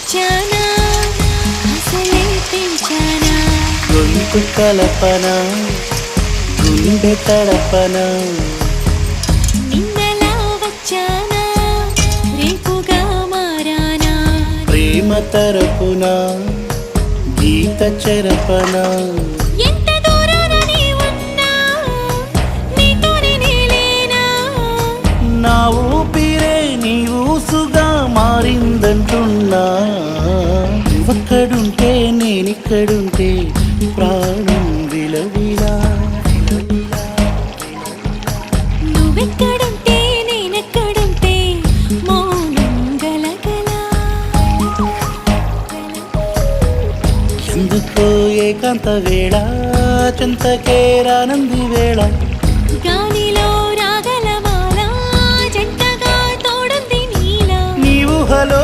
వచ్చానా అసలే పెంచానా గొంతు కలపన గుండె తడపన నిన్నలా వచ్చానా రేపుగా మారానా ప్రేమ తరపున గీత చెరపన ఎంత దూరాన నీ ఉన్నా నీతోనే నేలేనా నా ఊపిరే నీ ఊసుగా మారిందంటున్నా నువ్వక్కడుంటే నేనిక్కడుంటే ప్రాణం విలవిలా నువ్వెక్కడుంటే నేనెక్కడుంటే మౌనం గలగల ఎందుకో ఏకాంత వేళ చెంతకే రానంది వేళ గాలిలో రాగల మాల జంటగా తోడుంది నీలా నీవు హలో